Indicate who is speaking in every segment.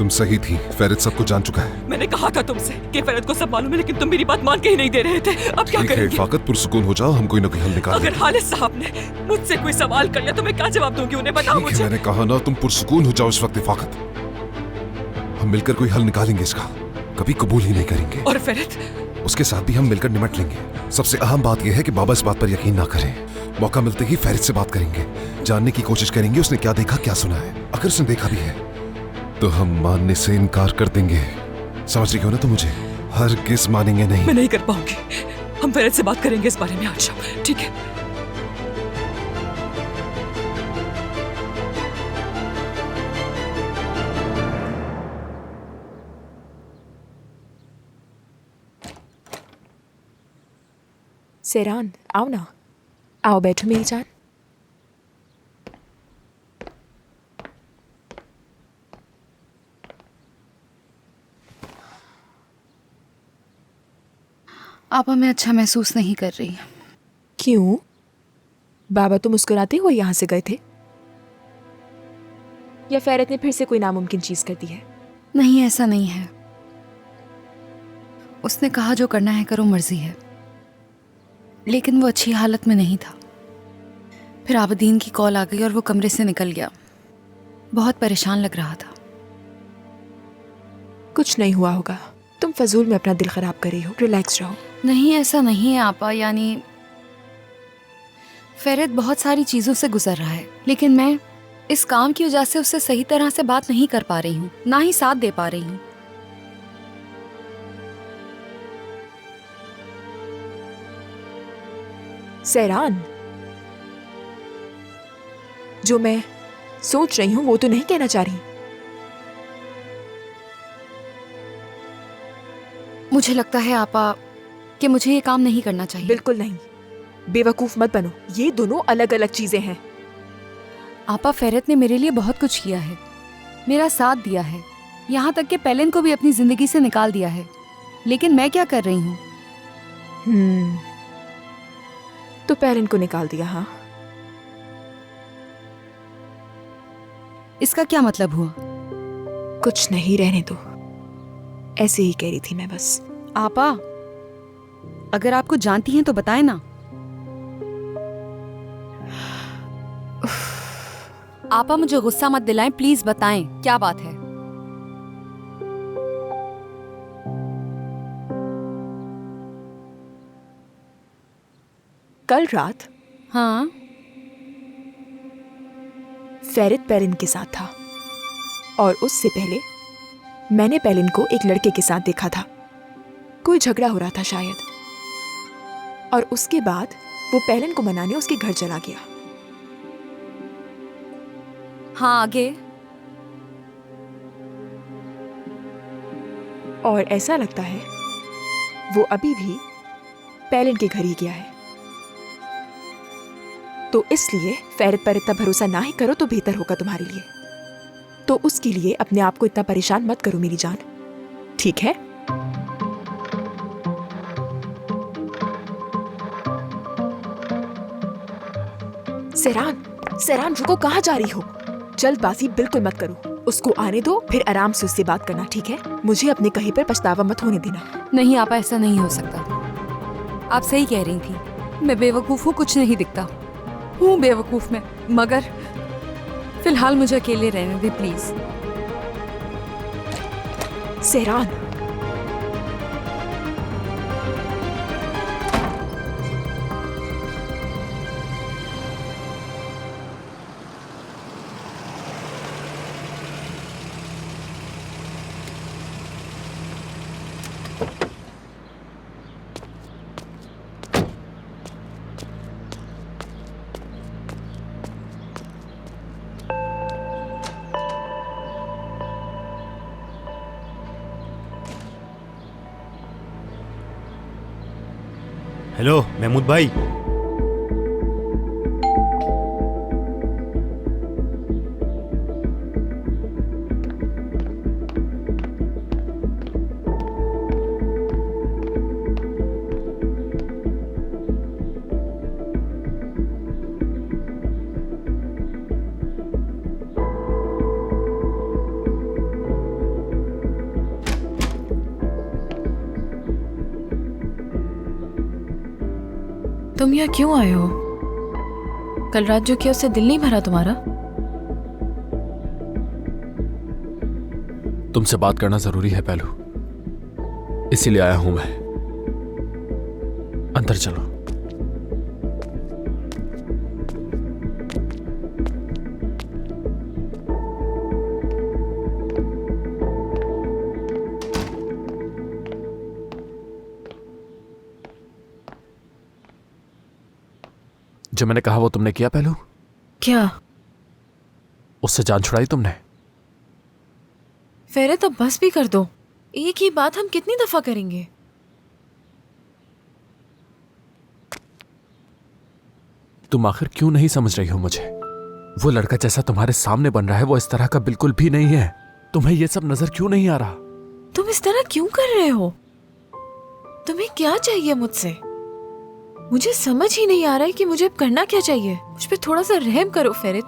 Speaker 1: तुम सही थी, फेरित सब कुछ जान चुका है।
Speaker 2: मैंने कहा था तुमसे कि फेरित को सब मालूम है, लेकिन तुम मेरी बात मान के ही नहीं दे रहे थे। अब क्या करेंगे?
Speaker 1: इफ़ाकत, पुरसुकून हो जाओ, हम कोई ना कोई हल निकालेंगे।
Speaker 2: अगर हालिद साहब ने मुझसे कोई सवाल कर लिया तो मैं क्या जवाब दूंगी उन्हें? बताओ मुझे।
Speaker 1: मैंने कहा ना, तुम पुरसुकून हो जाओ इस वक्त इफ़ाकत। हम मिलकर कोई हल निकालेंगे इसका, कभी कबूल ही नहीं करेंगे।
Speaker 2: और फेरित?
Speaker 1: उसके साथ भी हम मिलकर निमट लेंगे। सबसे अहम बात यह है कि बाबा इस बात पर यकीन ना करें। मौका मिलते ही फेरित से बात करेंगे, जानने की कोशिश करेंगे उसने क्या देखा, क्या सुना है। अगर उसने देखा भी है तो हम मानने से इनकार कर देंगे। समझ रही हो ना तुम मुझे? हरगिज़ मानेंगे नहीं।
Speaker 2: मैं नहीं कर पाऊंगी। हम फेरित से बात करेंगे इस बारे में आज शाम, ठीक है?
Speaker 3: सेरान, आओ ना, आओ बैठो मेरी जान।
Speaker 4: आपा, मैं अच्छा महसूस नहीं कर रही।
Speaker 3: क्यों? बाबा तो मुस्कुराते हुए यहाँ से गए थे, या फेरित ने फिर से कोई नामुमकिन चीज कर दी है?
Speaker 4: नहीं, ऐसा नहीं है। उसने कहा जो करना है करो, मर्जी है। लेकिन वो अच्छी हालत में नहीं था। फिर आबदीन की कॉल आ गई और वो कमरे से निकल गया। बहुत परेशान लग रहा था।
Speaker 3: कुछ नहीं हुआ होगा, तुम फजूल में अपना दिल खराब कर रही हो, रिलैक्स रहो।
Speaker 4: नहीं, ऐसा नहीं है आपा। यानी फेरित बहुत सारी चीज़ों से गुजर रहा है, लेकिन मैं इस काम की वजह से उससे सही तरह से बात नहीं कर पा रही हूँ, ना ही साथ दे पा रही हूँ।
Speaker 3: सेरान, जो मैं सोच रही हूँ वो तो नहीं कहना चाह रही।
Speaker 4: मुझे लगता है आपा कि मुझे ये काम नहीं करना चाहिए।
Speaker 3: बिल्कुल नहीं, बेवकूफ मत बनो, ये दोनों अलग अलग चीजें हैं।
Speaker 4: आपा, फेरित ने मेरे लिए बहुत कुछ किया है, मेरा साथ दिया है, यहाँ तक कि पेलिन को भी अपनी जिंदगी से निकाल दिया है। लेकिन मैं क्या कर रही हूँ?
Speaker 3: तो पेलिन को निकाल दिया? हाँ,
Speaker 4: इसका क्या मतलब हुआ?
Speaker 3: कुछ नहीं, रहने दो, ऐसे ही कह रही थी मैं बस।
Speaker 4: आपा, अगर आपको जानती हैं तो बताएं ना। आपा, मुझे गुस्सा मत दिलाएं, प्लीज बताएं क्या बात है।
Speaker 3: कल रात
Speaker 4: हाँ,
Speaker 3: फेरित पेलिन के साथ था, और उससे पहले मैंने पेलिन को एक लड़के के साथ देखा था। कोई झगड़ा हो रहा था शायद, और उसके बाद वो पेलिन को मनाने उसके घर चला गया।
Speaker 4: हाँ, आगे?
Speaker 3: और ऐसा लगता है वो अभी भी पेलिन के घर ही गया है। तो इसलिए फेरित पर इतना भरोसा ना ही करो तो बेहतर होगा तुम्हारे लिए। तो उसके लिए अपने आप को इतना परेशान मत करो मेरी जान, ठीक है? सेरान, सेरान रुको, कहाँ जा रही हो? जल्दबाजी बिल्कुल मत करो, उसको आने दो, फिर आराम से उससे बात करना, ठीक है? मुझे अपने कहीं पर पछतावा मत होने देना।
Speaker 4: नहीं आपा, ऐसा नहीं हो सकता। आप सही कह रही थी, मैं बेवकूफ हूँ, कुछ नहीं दिखता हूँ बेवकूफ में। मगर फिलहाल मुझे अकेले रहने दे प्लीज।
Speaker 3: सेरान,
Speaker 5: हेलो महमूद भाई। तुम यहाँ क्यों आए हो? कल रात जो किया उससे दिल नहीं भरा तुम्हारा?
Speaker 6: तुमसे बात करना जरूरी है पहलू, इसीलिए आया हूं मैं। अंदर चलो। जो मैंने कहा वो तुमने किया पहलू?
Speaker 5: क्या?
Speaker 6: उससे जान छुड़ाई तुमने?
Speaker 5: फेरत अब बस भी कर दो। एक ही बात हम कितनी दफा करेंगे?
Speaker 6: तुम आखिर क्यों नहीं समझ रही हो मुझे? वो लड़का जैसा तुम्हारे सामने बन रहा है वो इस तरह का बिल्कुल भी नहीं है। तुम्हें ये सब नजर क्यों नहीं आ रहा?
Speaker 5: तुम इस तरह क्यों कर रहे हो? तुम्हें क्या चाहिए मुझसे? मुझे समझ ही नहीं आ रहा है कि मुझे अब करना क्या चाहिए। मुझ पे थोड़ा सा रहम करो फेरित।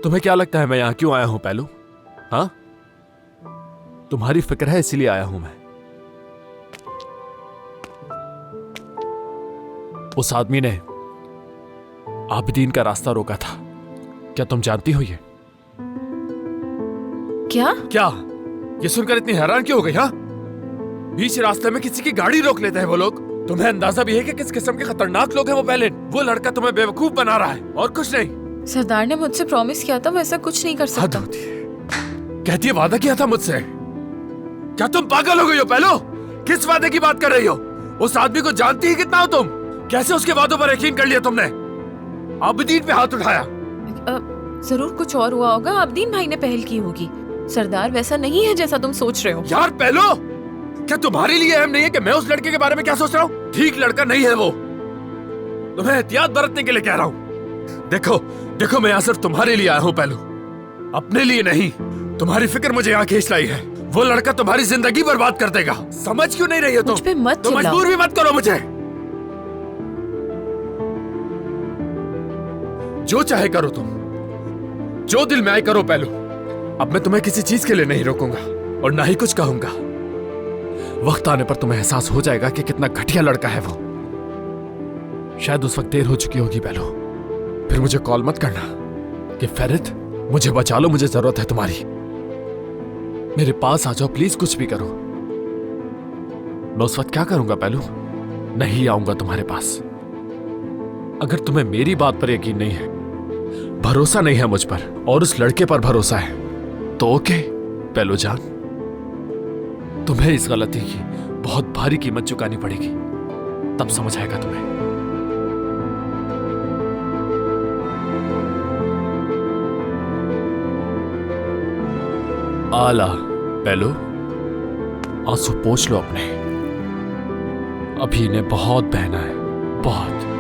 Speaker 6: तुम्हें क्या लगता है मैं यहां क्यों आया हूं पहलू? हाँ, तुम्हारी फिक्र है इसीलिए आया हूं मैं। उस आदमी ने आबिदीन का रास्ता रोका था, क्या तुम जानती हो ये?
Speaker 5: क्या?
Speaker 6: ये सुनकर इतनी हैरान क्यों हो गई? हाँ, बीच रास्ते में किसी की गाड़ी रोक लेते हैं वो लोग। तुम्हें अंदाजा भी है कि किस किस्म के खतरनाक लोग हैं वो पहले? वो लड़का तुम्हें बेवकूफ बना रहा है और कुछ नहीं।
Speaker 5: सरदार ने मुझसे प्रॉमिस किया था, वैसा कुछ नहीं कर
Speaker 6: हद
Speaker 5: सकता।
Speaker 6: होती है। कहती है वादा किया था मुझसे। क्या तुम पागल हो गई हो पहलो? किस वादे की बात कर रही हो? उस आदमी को जानती ही कितना हो तुम? कैसे उसके वादों पर यकीन कर लिया तुमने? आबिदीन पे हाथ उठाया।
Speaker 5: जरूर कुछ और हुआ होगा। आबिदीन भाई ने पहल की होगी। सरदार वैसा नहीं है जैसा तुम सोच रहे हो।
Speaker 6: यार पहलो, क्या तुम्हारे लिए अहम नहीं है कि मैं उस लड़के के बारे में क्या सोच रहा हूँ? ठीक लड़का नहीं है वो। तुम्हें एहतियात बरतने के लिए कह रहा हूँ। देखो मैं यहाँ सिर्फ तुम्हारे लिए आया हूँ पहलू, अपने लिए नहीं। तुम्हारी फिक्र मुझे यहाँ खींच लाई है। वो लड़का तुम्हारी जिंदगी बर्बाद कर देगा। समझ क्यों नहीं रही हो तुम?
Speaker 5: मुझ पे मत
Speaker 6: तो
Speaker 5: चिल्लाओ।
Speaker 6: मजबूर भी मत करो मुझे। जो चाहे करो तुम, जो दिल में आए करो पहलू। अब मैं तुम्हें किसी चीज के लिए नहीं रोकूंगा और ना ही कुछ कहूंगा। वक्त आने पर तुम्हें एहसास हो जाएगा कि कितना घटिया लड़का है वो। शायद उस वक्त देर हो चुकी होगी पहलू। फिर मुझे कॉल मत करना कि फेरित मुझे बचा लो, मुझे जरूरत है तुम्हारी। मेरे पास आ जाओ प्लीज, कुछ भी करो। मैं उस वक्त क्या करूंगा पहलू? नहीं आऊंगा तुम्हारे पास। अगर तुम्हें मेरी बात पर यकीन नहीं है, भरोसा नहीं है मुझ पर और उस लड़के पर भरोसा है, तो ओके पहलू जान, तुम्हें इस गलती की बहुत भारी कीमत चुकानी पड़ेगी। तब समझ आएगा तुम्हें। आला पहलू, आंसू पोंछ लो अपने। अभी इन्हें बहुत बहना है, बहुत।